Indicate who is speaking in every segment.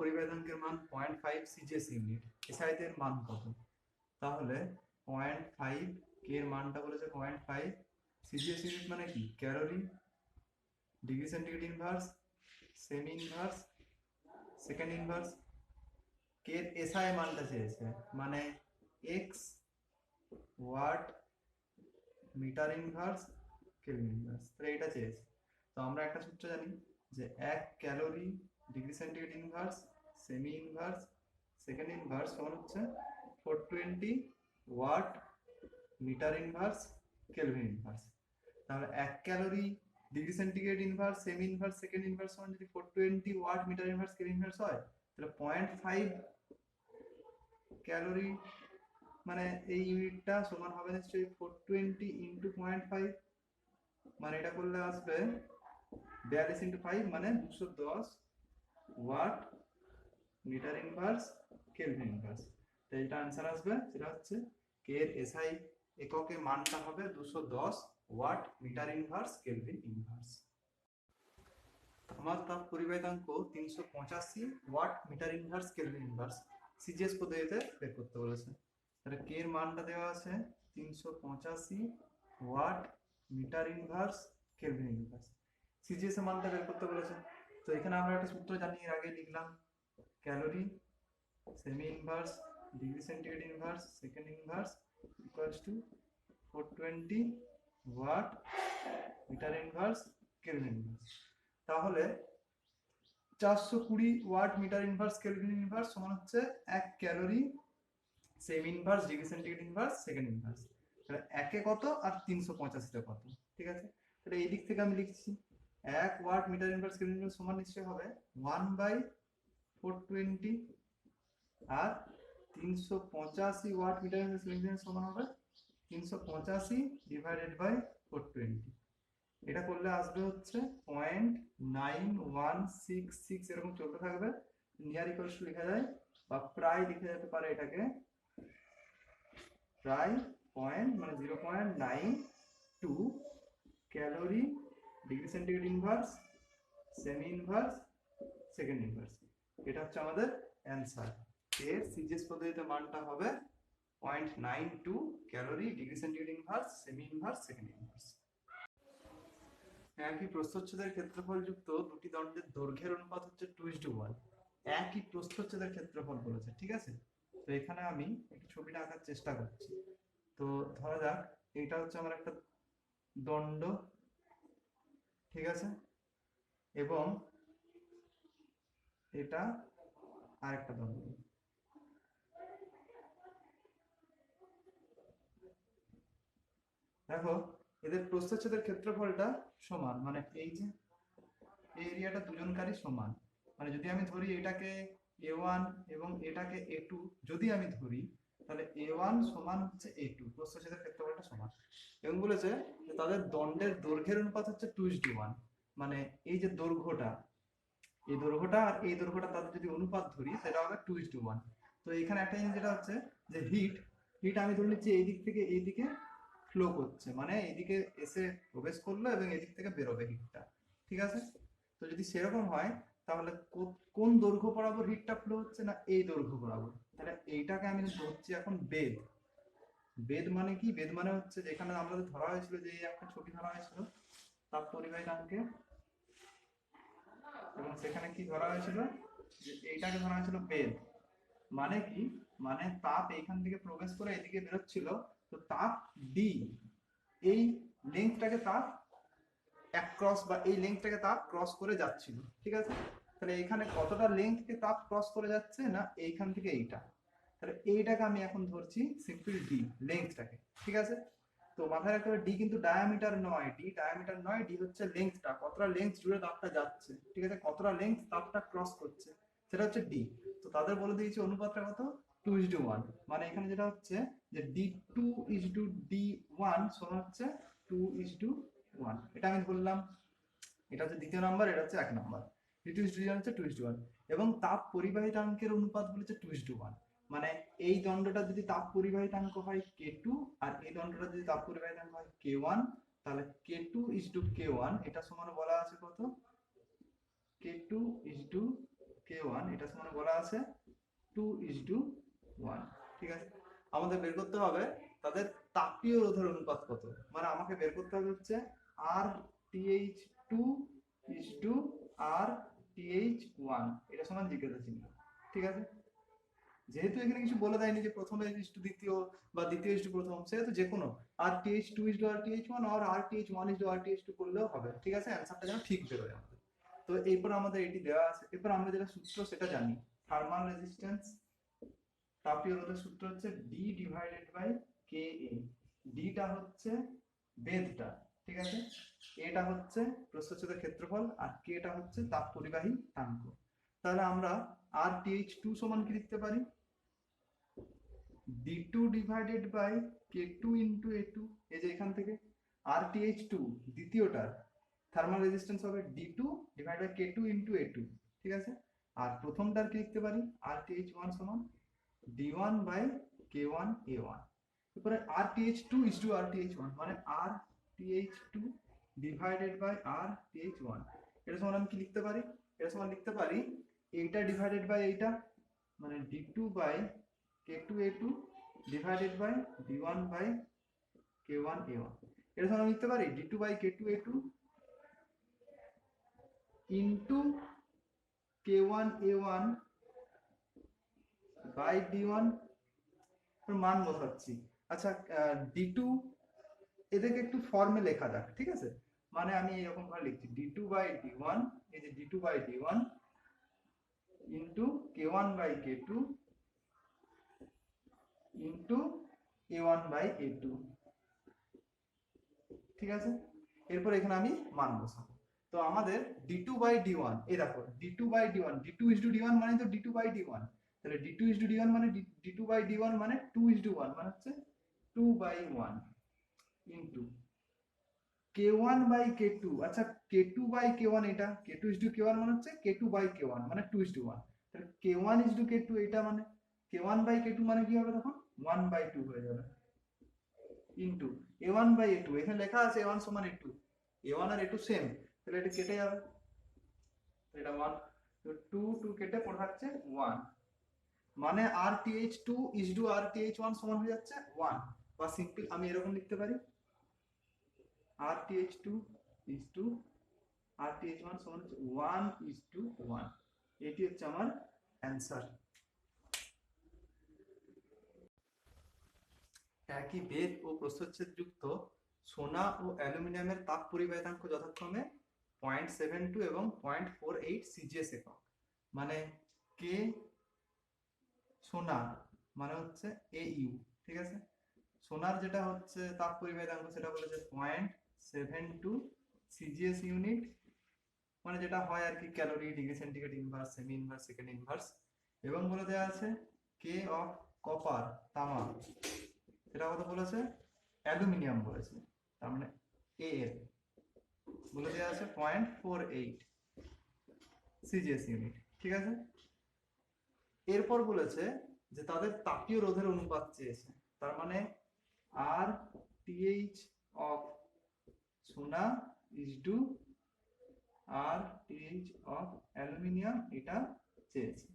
Speaker 1: পরিবাহিতাঙ্কের মান 0.5 CGS unit. SI এর মান কত? তাহলে 0.5 কে এর মানটা বলেছে 0.5 সিজিএস ইউনিট মানে কি? Calorie, degree centigrade inverse, cm inverse, second inverse. K এর এসআই মানটা চেয়েছে মানে X watt metre inverse kelvin inverse, তাহলে এটা চেয়েছে। তো আমরা একটা সূত্র জানি যে 1 calorie degree centigrade inverse cm inverse second inverse সমান হচ্ছে 420 watt metre inverse kelvin inverse. তাহলে 1 calorie degree centigrade inverse cm inverse second inverse সমান যদি 420 watt metre inverse kelvin inverse হয়, তাহলে 0.5 ক্যালোরি মানে এই ইউনিটটা সমান হবে নিশ্চয়ই 420 ইন্টু 0.5, মানে এটা করলে আসবে 42 ইন্টু 5 মানে 210 watt metre inverse kelvin inverse. তো এটা आंसर আসবে, সেটা হচ্ছে কে এর এসআই এককে মানটা হবে 210 watt metre inverse kelvin inverse. আমার তাপ পরিবাহিতাঙ্ক 385 watt metre inverse kelvin inverse CGS পদ্ধতিতে বের করতে বলেছে। তাহলে কে এর মানটা দেওয়া আছে 385 watt metre inverse kelvin inverse, CGS এর মানটা বের করতে বলেছে। তো এখানে আমরা একটা সূত্র জানি, এর আগে লিখলাম, calorie cm inverse degree centigrade inverse second inverse equals to 420 watt metre inverse kelvin inverse. তাহলে 420 watt metre inverse kelvin inverse সমান হচ্ছে 1 calorie cm inverse degree centigrade inverse second inverse. তাহলে একে কত আর 385 টা কত? ঠিক আছে, তাহলে এই দিক থেকে আমি লিখছি 1 watt metre inverse kelvin inverse সমান নিশ্চয়ই হবে 1/420 আর 385 watt metre inverse kelvin inverse সমান হবে 385 ডিভাইডেড বাই 420। এটা করলে আসবে হচ্ছে 0.9166 এরকম চলতে থাকবে। নিয়ার ইকুয়ালস টু লেখা যায় বা প্রায় লেখা যেতে পারে এটাকে প্রায় পয়েন্ট মানে 0.92 calorie degree centigrade inverse cm inverse second inverse. এটা হচ্ছে আমাদের অ্যান্সার। এর সিজিএস পদ্ধতিতে মানটা হবে 0.92 calorie degree centigrade inverse cm inverse second inverse. একই প্রস্থচ্ছেদের ক্ষেত্রফল যুক্ত দুটি দণ্ডের দৈর্ঘ্যের অনুপাত হচ্ছে 2:1। একই প্রস্থচ্ছেদের ক্ষেত্রফল বলেছে, ঠিক আছে। তো এখানে আমি একটু ছবিটা আঁকার চেষ্টা করছি। তো ধরা যাক এটা হচ্ছে আমার একটা দণ্ড, ঠিক আছে, এবং এটা আরেকটা দণ্ড। দেখো এদের প্রস্থচ্ছেদের ক্ষেত্রফলটা সমান, মানে এই যে এই এরিয়াটা দুজনকারই সমান। মানে যদি আমি ধরি এটাকে a1 এবং এটাকে a2 যদি আমি ধরি, তাহলে a1 সমান হচ্ছে a2, প্রস্থচ্ছেদের ক্ষেত্রফলটা সমান। এবং বলেছে যে তাদের দণ্ডের দৈর্ঘ্যের অনুপাত হচ্ছে 2:1, মানে এই যে দৈর্ঘ্যটা এই দৈর্ঘ্যটা আর এই দৈর্ঘ্যটা তাদের যদি অনুপাত ধরি সেটা হবে 2:1। তো এখানে একটা জিনিস যেটা হচ্ছে যে হিট আমি ধরে নিচ্ছি এই দিক থেকে এই দিকে ফ্লো করছে, মানে এইদিকে এসে প্রবেশ করলো এবং এদিক থেকে বেরোবে হিটটা, ঠিক আছে। তো যদি সেরকম হয় তাহলে কোন দৈর্ঘ্য বরাবর হিটটা ফ্লো হচ্ছে না এই দৈর্ঘ্য বরাবর, তাহলে এইটাকে আমি ধরছি এখন বেদ। বেদ মানে কি? বেদ মানে হচ্ছে যেখানে আমাদের ধরা হয়েছিল যে এই একটা ছবি ধরা হয়েছিল তাপ পরিবাহিতাঙ্কে, এবং সেখানে কি ধরা হয়েছিল যে এইটাকে ধরা হয়েছিল বেদ। মানে কি? মানে তাপ এইখান থেকে প্রবেশ করে এদিকে বেরোচ্ছিল, তো তাপ ডি এই লেন্থটাকে তাপ অ্যাক্রস বা এই লেন্থটাকে তাপ ক্রস করে যাচ্ছিল, ঠিক আছে। তাহলে এখানে কতটা লেন্থকে তাপ ক্রস করে যাচ্ছে না এইখান থেকে এইটা, তাহলে এইটাকে আমি এখন ধরছি সিম্পল ডি লেন্থটাকে, ঠিক আছে। তো মাথায় রাখতে হবে ডি কিন্তু ডায়ামিটার নয়, ডি হচ্ছে লেন্থটা, কতটা লেন্থ জুড়ে তাপটা যাচ্ছে, ঠিক আছে, কতটা লেন্থ তাপটা ক্রস করছে সেটা হচ্ছে ডি। তো তাদের বলে দিয়েছে অনুপাতটা কত 2:1, মানে এখানে যেটা হচ্ছে যে d2:d1 সমান হচ্ছে 2:1, এটা আমি বললাম। এটা হচ্ছে দ্বিতীয় নাম্বার, এটা হচ্ছে 1 নাম্বার। d2:d1 হচ্ছে 2:1 এবং তাপ পরিবাহিতাঙ্কের অনুপাত বলেছে 2:1, মানে এই দণ্ডটা যদি তাপ পরিবাহিতাঙ্ক হয় k2 আর এই দণ্ডটা যদি তাপ পরিবাহিতাঙ্ক হয় k1, তাহলে k2:k1 এটা সমান বলা আছে কত k2:k1, K1 এটা সমান বলা আছে 2:1। ঠিক আছে, আমাদের বের করতে হবে তাদের তাপীয় রোধের অনুপাত কত। মানে আমাকে বের করতে হবে হচ্ছে RTH2:RTH1 এটা সমান জিজ্ঞাসা চিহ্ন। ঠিক আছে, যেহেতু এখানে কিছু বলে দেয়নি যে প্রথমে ইস্টু দ্বিতীয় বা দ্বিতীয় ইস্টু প্রথম, সেহেতু যে কোনো RTH2:RTH1 আর RTH1:RTH2 করলেও হবে। ঠিক আছে, অ্যান্সারটা যেন ঠিক বেরোয় আমাদের। তো এরপর আমাদের এটি দেওয়া আছে, এরপর আমরা যেটা সূত্র সেটা জানি। থার্মাল রেজিস্ট্যান্স, তাপীয় রোধের সূত্র হচ্ছে D/KA। ডিটা হচ্ছে বেধটা, ঠিক আছে, এটা হচ্ছে প্রস্থচ্ছেদের ক্ষেত্রফল, আর কেটা হচ্ছে তাপ পরিবাহী তাঙ্ক। তাহলে আমরা RTH2 সমান কি লিখতে পারি? D2/K2 × A2। এই যে এখান থেকে RTH2 দ্বিতীয়টার থার্মাল রেজিস্ট্যান্স হবে D2/K2 × A2। ঠিক আছে, আর প্রথমটার কি লিখতে পারি? RTH1 সমান D1/K1A1। এরপরে RTH2:RTH1 মানে RTH2/RTH1 এটা সমান আমি কি লিখতে পারি? এটা সমান লিখতে পারি এইটা ডিভাইডেড বাই এইটা, মানে D2/K2A2 ডিভাইডেড বাই D1/K1A1। এটা সমান লিখতে পারি D2/K2A2 into K1A1 by D1 মান বসাচ্ছি। আচ্ছা, D2 এদেরকে একটু ফর্মে লেখা যাক। ঠিক আছে, মানে আমি এরকম ভাবে লিখছি D2/D1, এই যে D2/D1 into K1/K2 into A1/A2। ঠিক আছে, এরপর এখানে আমি মান বসাবো। তো আমাদের D2/D1, এই দেখো D2/D1, D2:D1 মানে তো D2/D1, তাহলে D2:D1 মানে D2/D1 মানে 2:1 মানে হচ্ছে 2/1 ইন্টু K1/K2। আচ্ছা, K2/K1 এটা K2:K1 মানে হচ্ছে K2/K1 মানে 2:1, তাহলে K1:K2 এটা মানে K1/K2 মানে কি হবে তখন 1/2 হয়ে যাবে ইন্টু A1/A2। এখানে লেখা আছে A1 সমান A2, A1 আর A2 সেম, তাহলে এটা কেটে যাবে, এটা 1, তো 2 2 কেটে পড়ে থাকছে 1, মানে RTH2:RTH1 সমান হয়ে যাচ্ছে 1। বা সিম্পল আমি এরকম লিখতে পারি RTH2:RTH1 সমান হচ্ছে 1:1। এটি হচ্ছে আমার অ্যান্সার। একই বেধ ও প্রস্থচ্ছেদ যুক্ত সোনা ও অ্যালুমিনিয়ামের তাপ পরিবাহিতাঙ্ক যথাক্রমে 0.72 এবং 0.48 সিজিএস একক। মানে কে সোনা মানে হচ্ছে AU। ঠিক আছে, সোনার যেটা হচ্ছে তাপ পরিবাহিতাঙ্ক সেটা বলেছে 0.72 সিজিএস ইউনিট, মানে যেটা হয় আর কি calorie, degree centigrade inverse, cm inverse, second inverse. এবং বলে দেওয়া আছে কে অফ কপার তামা, সেটা কত বলেছে? অ্যালুমিনিয়াম বলেছে, তার মানে AL বলে দেওয়া আছে 0.48 সিজিএস ইউনিট। ঠিক আছে, এরপর বলেছে যে তাদের তাপীয় রোধের অনুপাত চেয়েছে, তার মানে RTH অফ সোনা is to RTH of aluminium এটা চেয়েছে।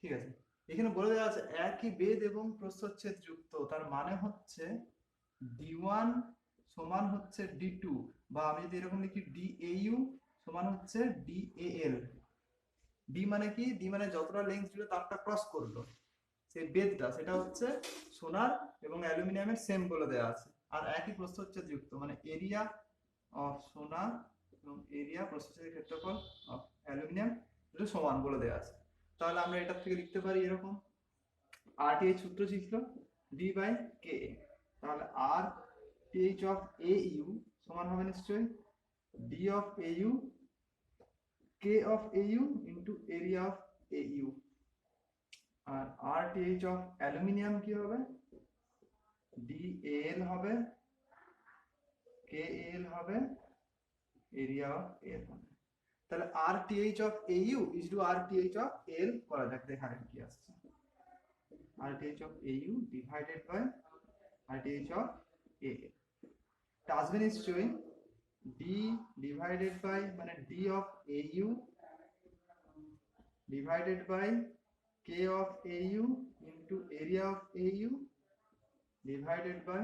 Speaker 1: ঠিক আছে, এখানে বলে দেওয়া আছে একই বেধ এবং প্রস্থচ্ছেদ যুক্ত, তার মানে হচ্ছে D1 সমান হচ্ছে D2, বা আমি যদি এরকম লিখি DAU সমান হচ্ছে DAL। ডি মানে কি? ডি মানে যতটা লেন্থ জুড়ে তারটা ক্রস করলো সেই বেধটা, সেটা হচ্ছে সোনার এবং অ্যালুমিনিয়ামের সেম বলে দেওয়া আছে। আর একই প্রস্থচ্ছেদ যুক্ত, মানে এরিয়া অফ সোনা এবং এরিয়া প্রস্থচ্ছেদের ক্ষেত্রফল অফ অ্যালুমিনিয়াম দুটো সমান বলে দেওয়া আছে। তাহলে আমরা এটার থেকে লিখতে পারি এরকম, RTH সূত্র ছিল D/KA, তাহলে RTH অফ AU সমান হবে নিশ্চয়ই D of AU K of AU into area of AU। আর RTH অফ অ্যালুমিনিয়াম কি হবে? DAL হবে, KAL হবে, এরিয়া অফ AL হবে। তাহলে RTH of AU is to RTH of AL করা যাক, দেখা কি আসছে। RTH of AU divided by RTH of AL, এটা আসবে নিশ্চয়ই D divided by মানে D of AU divided by K of AU into area of AU divided by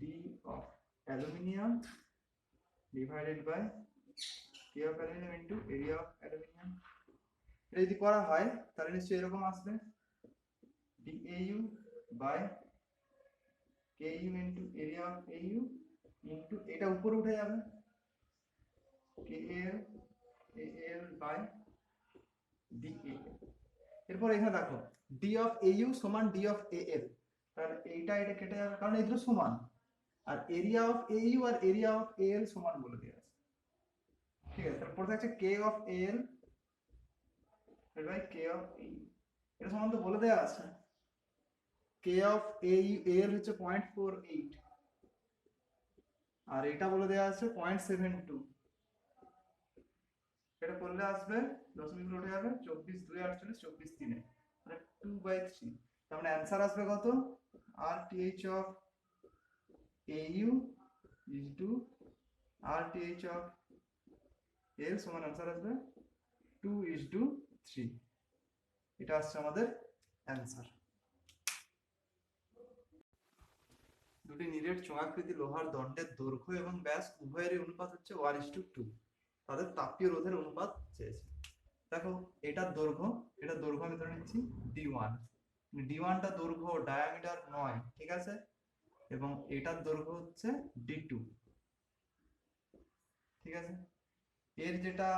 Speaker 1: D of aluminium divided by K of aluminium into area of aluminium. এটা যদি করা হয় তাহলে নিশ্চয়ই এরকম আসবে, DAU by KU into area of AU into এটা উপরে উঠে যাবে KL বাই DAL। এরপর এখানে দেখো ডি অফ AU সমান ডি অফ AL, তাহলে এটা কেটে যাবে কারণ এই দুটো সমান, আর এরিয়া অফ AU আর এরিয়া অফ AL সমান বলে দেওয়া আছে। ঠিক আছে, তারপর থাকছে K of AL by K of AU, এটা সমান তো বলে দেওয়া আছে। কে অফ AL হচ্ছে 0.48 আর এটা বলে দেওয়া আছে 0.72, এটা করলে আসবে দশমিক উঠে যাবে 24 2 48 24 3 মানে 2/3, তার মানে অ্যান্সার আসবে কত RTH of AU is to RTH of AL সমান অ্যান্সার আসবে 2:3, এটা আসছে আমাদের অ্যান্সার। দুটি নিরেট চোঙাকৃতি লোহার দণ্ডের দৈর্ঘ্য এবং ব্যাস উভয়েরই অনুপাত হচ্ছে 1:2, তাদের তাপীয় রোধের অনুপাত চেয়েছে। দেখো এটার দৈর্ঘ্য আমি ধরে নিচ্ছি D1, D1টা দৈর্ঘ্য ডায়ামিটার 9, ঠিক আছে, এবং এটার দৈর্ঘ্য হচ্ছে D2, ঠিক আছে। এর যেটা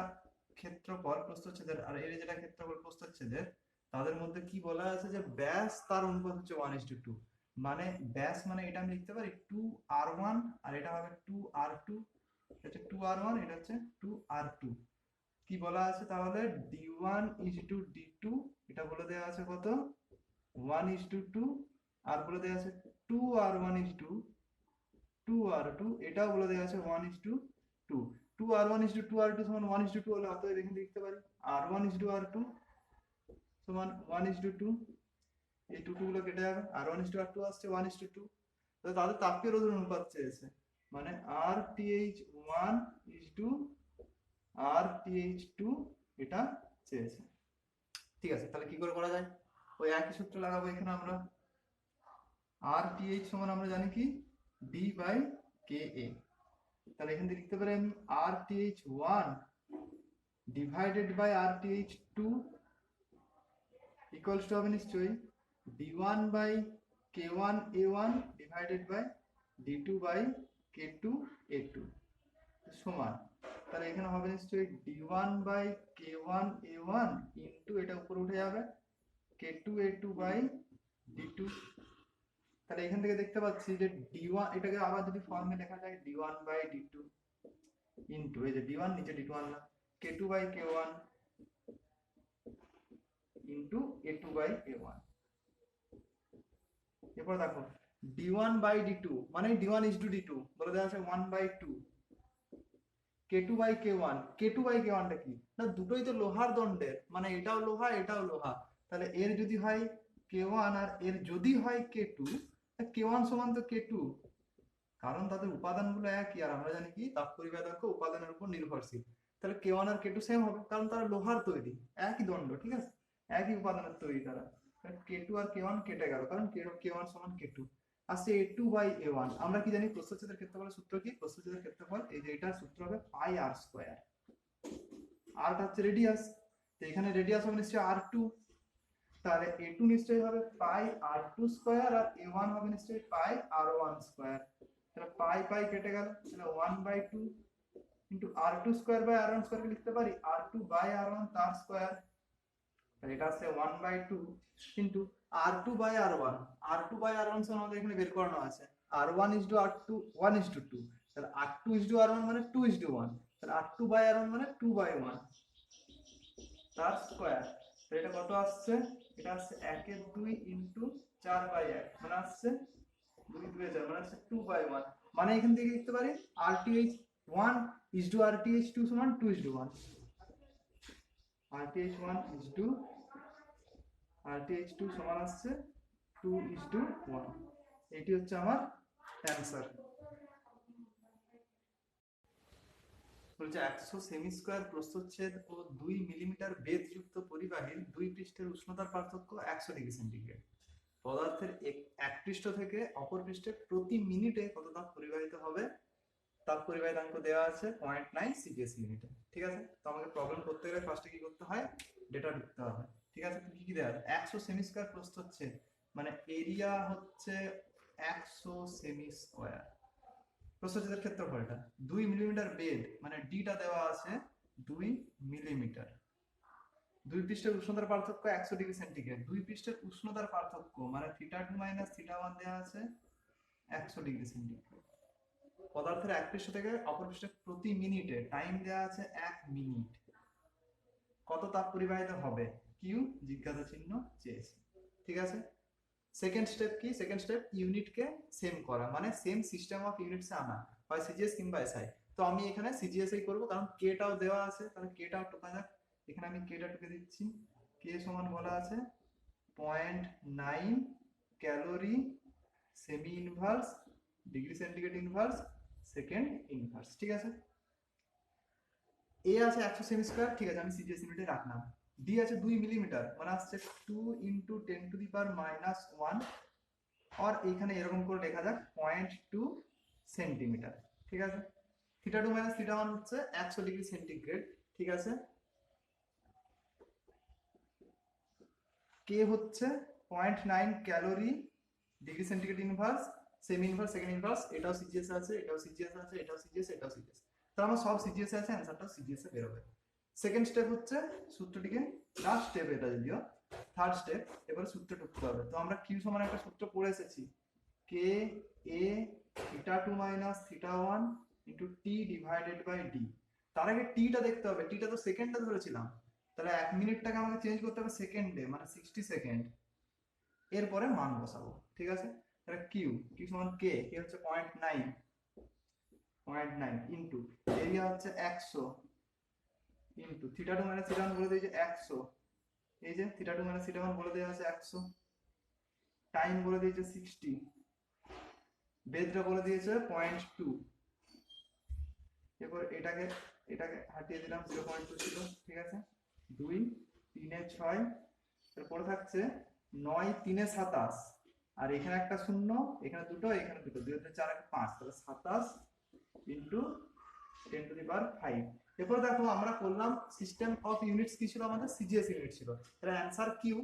Speaker 1: ক্ষেত্রফল প্রস্থচ্ছেদের আর এর যেটা ক্ষেত্রফল প্রস্থচ্ছেদের, তাদের মধ্যে কি বলা আছে যে ব্যাস তার অনুপাত হচ্ছে 1:2, মানে ব্যাস মানে এটা আমি লিখতে পারি 2R1 আর এটা হবে 2R2, এটা হচ্ছে 2R1 এটা হচ্ছে 2R2। কি বলা আছে তাহলে D1 = D2, এটা বলে দেওয়া আছে কত 1:2, আর বলে দেওয়া আছে 2R1 = 2R2, এটাও বলে দেওয়া আছে 1:2, 2R1 = 2R2 সমান 1:2 হলে অতএব এখানে লিখতে পারি R1 = R2 সমান 1:2, এই 2 গুলো কেটে যাবে, R1 = R2 আসছে 1:2, তো তাদের তাপীয় রোধের অনুপাত চেয়েছে, মানে RTH1 = RTH2 এটা চেয়েছে। ঠিক আছে, তাহলে কি করে করা যায়, ওই একই সূত্র লাগাবো এখানে আমরা। RTH সমান আমরা জানি কি D/KA, তাহলে এখান থেকে লিখতে পারি আমি RTH1 divided by RTH2 equals to হবে নিশ্চয়ই D1/K1A1 ডিভাইডেড বাই D2/K2A2 সমান, তাহলে এখানে হবে নিশ্চয়ই D1/K1A1 ইন্টু এটা উপরে উঠে যাবে K2A2/D2। তাহলে এখান থেকে দেখতে পাচ্ছি যে D1, এটাকে আবার যদি ফর্মে লেখা যায় D1/D2 ইন্টু এই যে D1 নিচে D2 আনলাম K2/K1 ইন্টু A2/A1। এরপর দেখো D1/D2 মানে D1 = D2 বলে দেওয়া আছে 1/2, K2/K1, K2/K1টা কি না, দুটোই তো লোহার দণ্ডের, মানে এটাও লোহা এটাও লোহা, তাহলে এর যদি হয় K1 আর এর যদি হয় K2, K1 সমান তো K2, কারণ তাদের উপাদানগুলো একই, আর আমরা জানি কি তাপ পরিবাহক উপাদানের উপর নির্ভরশীল, তাহলে K1 আর K2 সেম হবে কারণ তারা লোহার তৈরি, একই দণ্ড, ঠিক আছে, একই উপাদানের তৈরি তারা। K2 আর K1 কেটে গেল কারণ K1 সমান K2, আসছে A2/A1। আমরা কি জানি প্রস্থচ্ছেদের ক্ষেত্রফলের সূত্র কি, প্রস্থচ্ছেদের ক্ষেত্রফল এই যে এটার সূত্র হবে πr², আরটা হচ্ছে রেডিয়াস, তো এখানে রেডিয়াস হবে নিশ্চয়ই R2, তাহলে A2 নিশ্চয়ই হবে πr2² আর A1 হবে নিশ্চয়ই πr1², তাহলে পাই কেটে গেল, তাহলে 1/2 ইন্টু R2²/R1² কে লিখতে পারি R2/R1 তার স্কয়ার, তাহলে এটা আসছে 1/2 ইন্টু R2/R1, R2/R1 সমান আমাদের এখানে বের করানো আছে R1 = R2 1:2, তাহলে R2 = R1 মানে 2:1, তাহলে R2/R1 মানে 2/1 তার স্কয়ার, তাহলে এটা কত আসছে, এটা আসছে 1/2 ইন্টু 4/1 মানে আসছে 2/4 মানে আসছে 2/1, মানে এখান থেকে লিখতে পারি RTH1 = RTH2 সমান 2:1, RTH1 RTH2 সমান আসছে 2:1, এটি হচ্ছে আমার অ্যান্সার। বলছে 100 সেমি স্কোয়ার প্রস্থচ্ছেদ ও 2 মিলিমিটার বেধযুক্ত পরিবাহীর দুই পৃষ্ঠের উষ্ণতার পার্থক্য 100 ডিগ্রি সেন্টিগ্রেড। পদার্থের এক পৃষ্ঠ থেকে অপর পৃষ্ঠে প্রতি মিনিটে কত তাপ পরিবাহিত হবে? তাপ পরিবাহিতাঙ্ক দেওয়া আছে 0.9 সিজিএস ইউনিটে। ঠিক আছে, তো আমাকে প্রবলেম করতে গেলে ফার্স্টে কি করতে হয়? ডেটা ঢুকতে হবে। ঠিক আছে, তো কি দেওয়া আছে? 100 সেমি স্কোয়ার প্রস্থচ্ছেদ মানে এরিয়া হচ্ছে 100 সেমি স্কোয়ার, প্রস্থচ্ছেদের ক্ষেত্রফলটা 2 মিলিমিটার বেধ মানে ডিটা দেওয়া আছে 2 মিলিমিটার। দুই পৃষ্ঠের উষ্ণতার পার্থক্য 100 ডিগ্রি সেন্টিগ্রেড। দুই পৃষ্ঠের উষ্ণতার পার্থক্য মানে θ2 - θ1 দেওয়া আছে 100 ডিগ্রি সেন্টিগ্রেড। পদার্থের এক পৃষ্ঠ থেকে অপর পৃষ্ঠে প্রতি মিনিটে টাইম দেওয়া আছে 1 মিনিট। কত তাপ পরিবাহিত হবে? কিউ জিজ্ঞাসা চিহ্ন চেয়েছে। ঠিক আছে, সেকেন্ড স্টেপ কি? সেকেন্ড স্টেপ ইউনিটকে সেম করা, মানে সেম সিস্টেম অফ ইউনিটসে আনা, হয় সিজিএস কিংবা এসআই। তো আমি এখানে সিজিএস এই করব, কারণ কেটাও দেওয়া আছে, তাহলে কেটাও টোকা যাক। এখানে আমি কেটা টুকে দিচ্ছি। কে সমান বলা আছে 0.9 calorie cm inverse degree centigrade inverse second inverse. ঠিক আছে, এ আছে 100 সেমি স্কয়ার, ঠিক আছে, আমি সিজিএস ইউনিটে রাখলাম। ডি আছে 2 মিলিমিটার মানে আসছে 2 × 10⁻⁻1 আর এখানে এরকম করে লেখা যাক 0.2 সেন্টিমিটার। ঠিক আছে, θ2 - θ1 হচ্ছে 100 ডিগ্রি সেন্টিগ্রেড। ঠিক আছে, কে হচ্ছে 0.9 calorie degree centigrade inverse cm inverse second inverse. এটাও সিজিএস আছে, এটাও সিজিএস আছে, এটাও সিজিএস, এটাও সিজিএস। তো আমার সব সিজিএস আছে, অ্যানসারটাও সিজিএস এ বেরোবে। সেকেন্ড স্টেপ হচ্ছে সূত্রটিকে, লাস্ট স্টেপ এটা যদিও, থার্ড স্টেপ, এবারে সূত্র টুকতে হবে। তো আমরা কিউ সমান একটা সূত্র পড়ে এসেছি, কে এ θ2 - θ1 * t ডিভাইডেড বাই ডি। তার আগে টিটা দেখতে হবে, টিটা তো সেকেন্ডে ধরেছিলাম, তাহলে 1 মিনিটটাকে আমাকে চেঞ্জ করতে হবে সেকেন্ডে, মানে 60 সেকেন্ড। এরপরে মান বসাবো। ঠিক আছে, তাহলে কিউ কিউ সমান কে হচ্ছে 0.9 ইনটু এরিয়া হচ্ছে 100 ইনটু θ2 - θ1 বলে দিয়েছে 100, এই যে θ2 - θ1 বলে দেওয়া আছে 100, টাইম বলে দিয়েছে 60, বেধটা বলে দিয়েছে 0.2। এরপর এটাকে এটাকে হাটিয়ে দিলাম, 0.2 ছিল। ঠিক আছে, 2 3 এ 6, এরপর থাকছে 9 3 এ 27, আর এখানে একটা শূন্য, এখানে দুটো, এখানে দুটো, 2 × 4 = 5, তাহলে 27 × 10⁵। এরপর দেখো আমরা করলাম সিস্টেম অফ ইউনিটস কি ছিল আমাদের? সিজিএস ইউনিট ছিল। তাহলে অ্যানসার কিউ,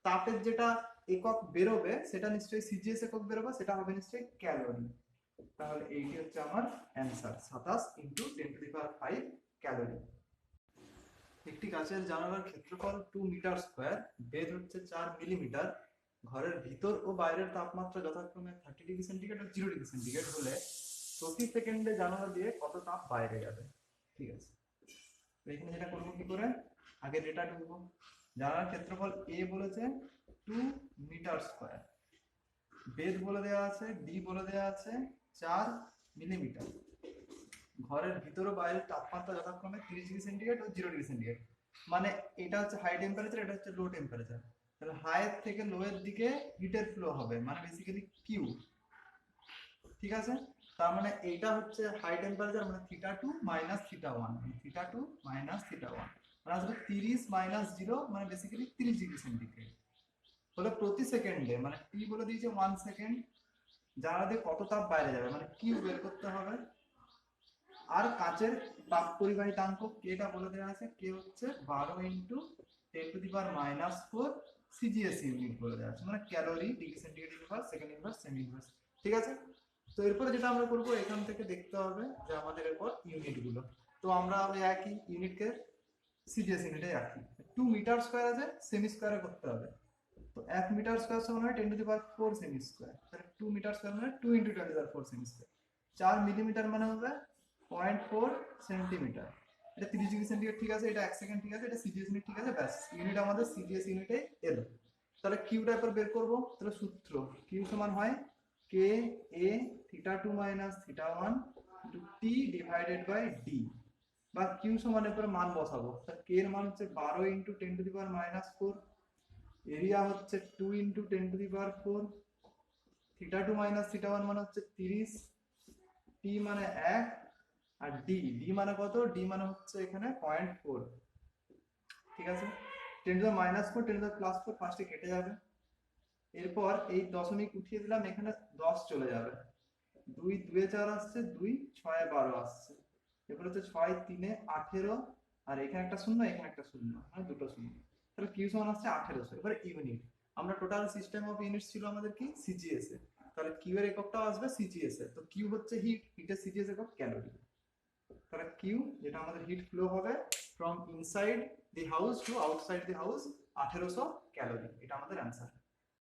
Speaker 1: তাপের যেটা একক বেরোবে সেটা নিশ্চয়ই সিজিএস একক বেরোবে, সেটা হবে নিশ্চয়ই ক্যালোরি। তাহলে এইটি হচ্ছে আমার অ্যানসার, 27 × 10⁵ ক্যালোরি। একটি কাচের জানালার ক্ষেত্রফল 2 মিটার স্কয়ার, বেধ হচ্ছে 4 মিলিমিটার, ঘরের ভিতর ও বাইরের তাপমাত্রা যথাক্রমে 30 ডিগ্রি সেন্টিগ্রেড ও 0 ডিগ্রি সেন্টিগ্রেড হলে প্রতি সেকেন্ডে জানালা দিয়ে কত তাপ বাইরে যাবে? ঠিক আছে, তো এখানে যেটা করবো কি করে, আগে ডেটা ঢুকবো। জানালার ক্ষেত্রফল এ বলেছে 2 মিটার স্কয়ার, বেধ বলে দেওয়া আছে, ডি বলে দেওয়া আছে 4 মিলিমিটার, ঘরের ভিতর ও বাইরের তাপমাত্রা যথাক্রমে 30 ডিগ্রি সেন্টিগ্রেড ও 0 ডিগ্রি সেন্টিগ্রেড। মানে এটা হচ্ছে হাই টেম্পারেচার, এটা হচ্ছে লো টেম্পারেচার। তাহলে হাইয়ের থেকে লো এর দিকে হিটের ফ্লো হবে, মানে বেসিক্যালি কিউ। ঠিক আছে, তার মানে এইটা হচ্ছে হাই টেম্পারেচার, মানে θ2 - θ1, θ2 - θ1 মানে আসলে 30 - 0 মানে বেসিক্যালি 30 ডিগ্রি সেন্টিগ্রেড হলে প্রতি সেকেন্ডে, মানে টি বলে দিয়েছে 1 সেকেন্ড, জানালা দিয়ে কত তাপ বাইরে যাবে মানে কিউ বের করতে হবে। আর কাচের তাপ পরিবাহিতাঙ্ক কেটা বলে দেওয়া আছে, কে হচ্ছে 12 × 10⁻⁻4 সিজিএস ইউনিট বলে দেওয়া আছে, মানে calorie degree centigrade inverse second inverse cm inverse. ঠিক আছে, তো এরপরে যেটা আমরা করবো, এখান থেকে দেখতে হবে যে আমাদের এরপর ইউনিট গুলো, তো আমরা ওই একই ইউনিটকে সিজিএস ইউনিটে রাখি। 2 মিটার স্কয়ার আছে, সেমি স্কয়ারে করতে হবে। তো 1 মিটার স্কয়ার সমান হয় 10⁴ সেমি স্কয়ার, তাহলে 2 মিটার স্কয়ার মানে 2 × 10⁴ সেমি স্কয়ার। 4 মিলিমিটার মানে হবে 0.4 সেন্টিমিটার। এটা 30 ডিগ্রি সেন্টিগ্রেড, ঠিক আছে, এটা 1 সেকেন্ড, ঠিক আছে, এটা সিজিএস ইউনিট, ঠিক আছে, ব্যাস ইউনিট আমাদের সিজিএস ইউনিটে এলো। তাহলে কিউটা এরপর বের করব। তাহলে সূত্র কিউ সমান হয় কে এ θ2 - θ1 * t ডিভাইডেড বাই ডি, বা কিউ সমান এরপর মান বসাবো। তাহলে কে এর মান হচ্ছে 12 × 10⁻⁴, এরিয়া হচ্ছে 2 × 10⁴, θ2 - θ1 মানে হচ্ছে 30, টি মানে 1, আর ডি, ডি মানে কত? ডি মানে হচ্ছে এখানে 0.4। ঠিক আছে, 10⁻⁻4 10⁻+4 পাঁচটি কেটে যাবে। এরপর এই দশমিক উঠিয়ে দিলাম, এখানে 10 চলে যাবে। 2 2 এ 4 আসছে, 2 6 এ 12 আসছে। এরপর হচ্ছে 6 3 এ 18, আর এখানে একটা শূন্য, এখানে একটা শূন্য, মানে দুটো শূন্য। তাহলে কিউ সমান আসছে 1800। এবার ইউনিট, আমরা টোটাল সিস্টেম অফ ইউনিটস ছিল আমাদের কি সিজিএস এ, তাহলে কিউ এর এককটাও আসবে সিজিএস এ। তো কিউ হচ্ছে হিট, হিটের সিজিএস একক ক্যালোরি। তাহলে কিউ, যেটা আমাদের হিট ফ্লো হবে from inside the house to outside the house, 1800 calorie. এটা আমাদের অ্যান্সার।